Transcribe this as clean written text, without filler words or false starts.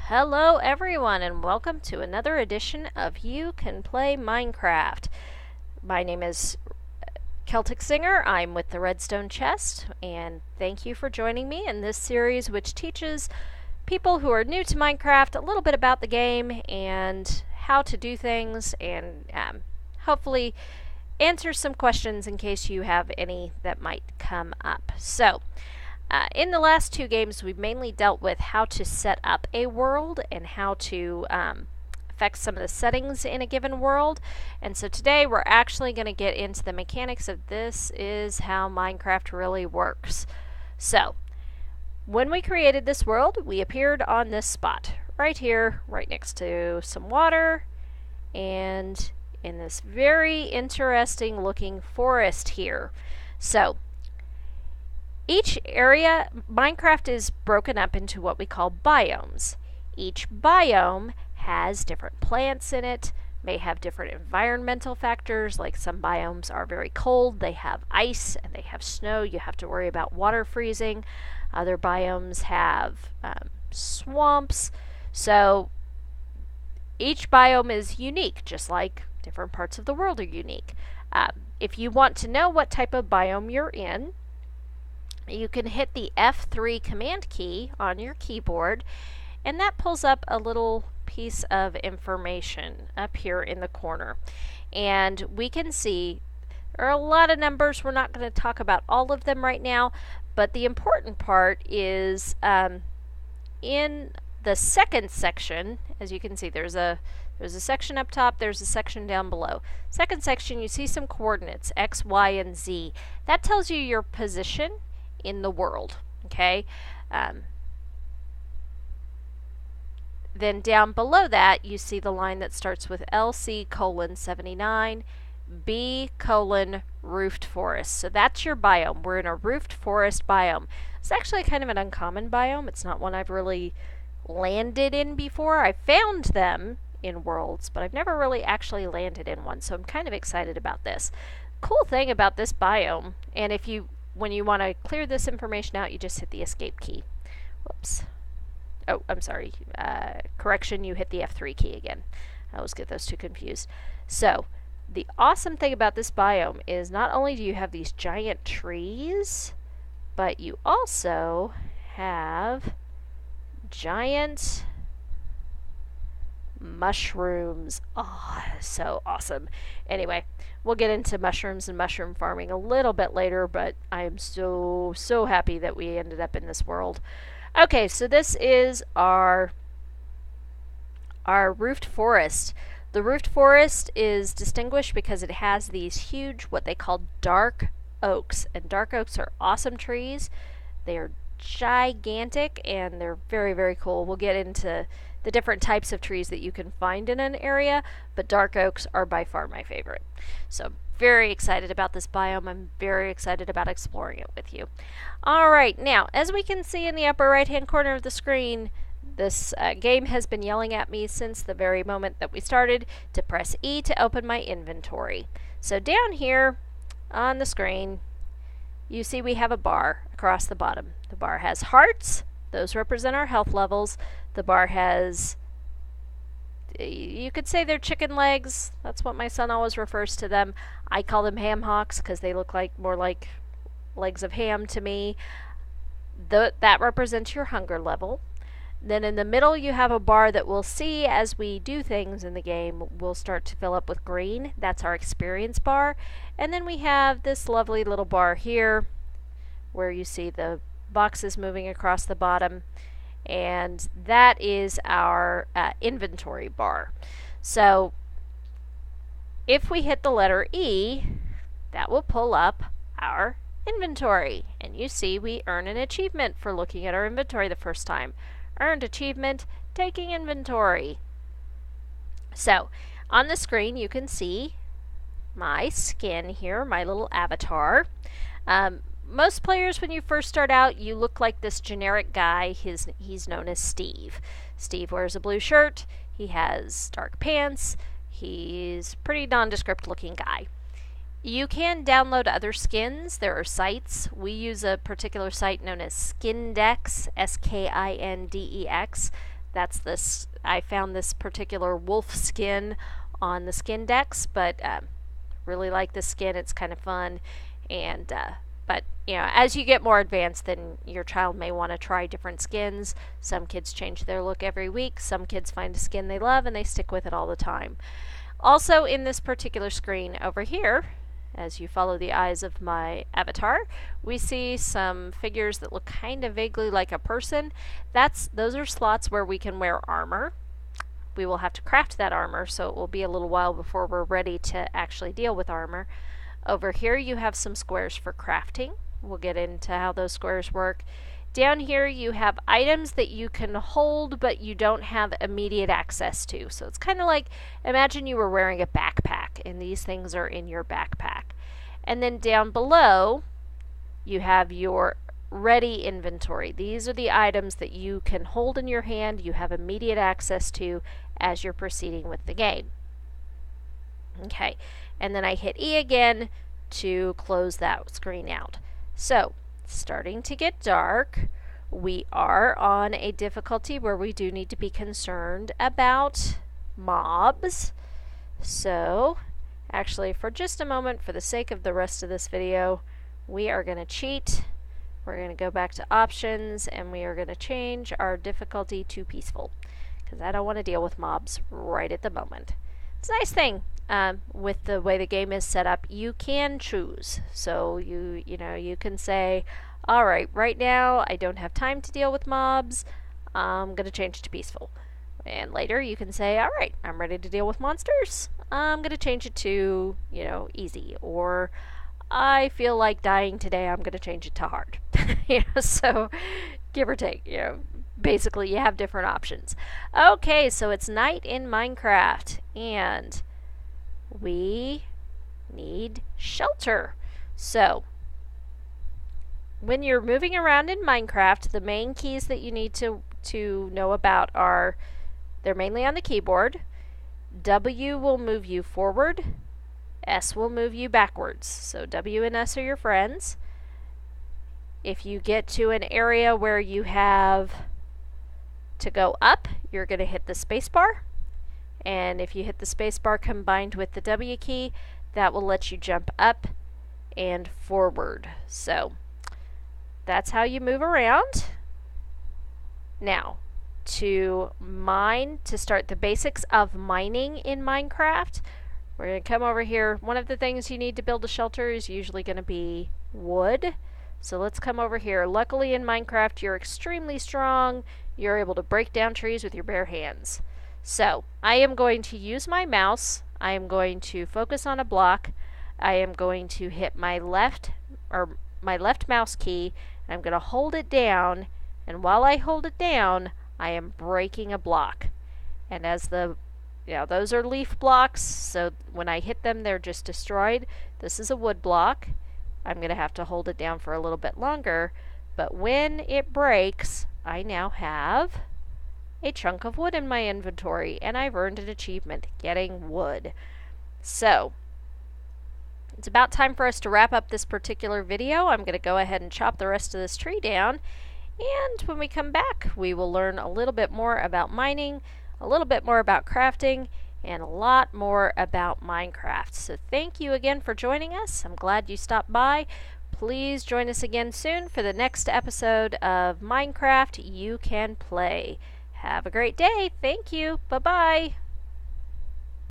Hello everyone and welcome to another edition of You Can Play Minecraft. My name is CelticSinger. I'm with the Redstone Chest, and thank you for joining me in this series which teaches people who are new to Minecraft a little bit about the game and how to do things, and hopefully answer some questions in case you have any that might come up. In the last two games, we've mainly dealt with how to set up a world and how to affect some of the settings in a given world. And so today we're actually going to get into the mechanics of this is how Minecraft really works. So, when we created this world, we appeared on this spot, right here, right next to some water, and in this very interesting looking forest here. So, each area, Minecraft is broken up into what we call biomes. Each biome has different plants in it, may have different environmental factors, like some biomes are very cold, they have ice, and they have snow, you have to worry about water freezing. Other biomes have swamps, so each biome is unique, just like different parts of the world are unique. If you want to know what type of biome you're in, you can hit the F3 command key on your keyboard, and that pulls up a little piece of information up here in the corner. And we can see there are a lot of numbers. We're not going to talk about all of them right now, but the important part is in the second section, as you can see, there's a section up top, there's a section down below. Second section, you see some coordinates, X, Y, and Z. That tells you your position in the world, okay? Then down below that, you see the line that starts with LC:79, B:"roofed forest. So that's your biome. We're in a roofed forest biome. It's actually kind of an uncommon biome. It's not one I've really landed in before. I found them in worlds, but I've never really actually landed in one, so I'm kind of excited about this. Cool thing about this biome, and when you want to clear this information out, you just hit the escape key. Whoops. Oh, I'm sorry. Correction, you hit the F3 key again. I always get those two confused. So, the awesome thing about this biome is not only do you have these giant trees, but you also have giant mushrooms. Oh, so awesome. Anyway, we'll get into mushrooms and mushroom farming a little bit later, but I am so happy that we ended up in this world. Okay, so this is our roofed forest. The roofed forest is distinguished because it has these huge, what they call dark oaks. And dark oaks are awesome trees. They are gigantic and they're very cool. We'll get into the different types of trees that you can find in an area, but dark oaks are by far my favorite. So very excited about this biome. I'm very excited about exploring it with you. Alright, now as we can see in the upper right hand corner of the screen, this game has been yelling at me since the very moment that we started to press E to open my inventory. So down here on the screen, you see we have a bar across the bottom. The bar has hearts. Those represent our health levels. The bar has, you could say they're chicken legs. That's what my son always refers to them. I call them ham hocks because they look more like legs of ham to me. That represents your hunger level. Then in the middle you have a bar that we'll see as we do things in the game will start to fill up with green. That's our experience bar. And then we have this lovely little bar here where you see the boxes moving across the bottom, and that is our inventory bar. So if we hit the letter E, that will pull up our inventory, and you see we earn an achievement for looking at our inventory the first time. Earned achievement, taking inventory. So on the screen you can see my skin here, my little avatar. Most players, when you first start out, you look like this generic guy. He's known as Steve. Steve wears a blue shirt. He has dark pants. He's a pretty nondescript looking guy. You can download other skins. There are sites. We use a particular site known as Skindex, Skindex. that's this. I found this particular wolf skin on the skin decks, but really like the skin. It's kind of fun, and but as you get more advanced, then your child may want to try different skins. Some kids change their look every week. Some kids find a skin they love and they stick with it all the time. Also, in this particular screen over here, as you follow the eyes of my avatar, we see some figures that look kind of vaguely like a person. Those are slots where we can wear armor. We will have to craft that armor, so it will be a little while before we're ready to actually deal with armor. Over here you have some squares for crafting. We'll get into how those squares work. Down here you have items that you can hold but you don't have immediate access to. So it's kind of like, imagine you were wearing a backpack and these things are in your backpack. And then down below you have your ready inventory. These are the items that you can hold in your hand, you have immediate access to as you're proceeding with the game. Okay, and then I hit E again to close that screen out. So, starting to get dark. We are on a difficulty where we do need to be concerned about mobs. So, actually, for just a moment, for the sake of the rest of this video, we are going to cheat. We're going to go back to options and we are going to change our difficulty to peaceful because I don't want to deal with mobs right at the moment. It's a nice thing. With the way the game is set up, you can choose. So you can say, all right, right now I don't have time to deal with mobs. I'm going to change it to peaceful. And later you can say, all right, I'm ready to deal with monsters. I'm going to change it to, easy. Or I feel like dying today, I'm going to change it to hard. So give or take, basically you have different options. Okay, so it's night in Minecraft and we need shelter. So when you're moving around in Minecraft, the main keys that you need to know about are, they're mainly on the keyboard. W will move you forward. S will move you backwards. So W and S are your friends. If you get to an area where you have to go up, you're going to hit the space bar. And if you hit the space bar combined with the W key, that will let you jump up and forward. So that's how you move around. Now, to start the basics of mining in Minecraft, we're going to come over here. One of the things you need to build a shelter is usually going to be wood. So let's come over here. Luckily in Minecraft, you're extremely strong. You're able to break down trees with your bare hands. So I am going to use my mouse. I am going to focus on a block. I am going to hit my left mouse key. And I'm going to hold it down. And while I hold it down, I am breaking a block. And as those are leaf blocks, so when I hit them, they're just destroyed. This is a wood block. I'm going to have to hold it down for a little bit longer, but when it breaks, I now have a chunk of wood in my inventory, and I've earned an achievement, getting wood. So, it's about time for us to wrap up this particular video. I'm going to go ahead and chop the rest of this tree down, and when we come back, we will learn a little bit more about mining, a little bit more about crafting, and a lot more about Minecraft. So thank you again for joining us. I'm glad you stopped by. Please join us again soon for the next episode of Minecraft You Can Play. Have a great day. Thank you. Bye-bye.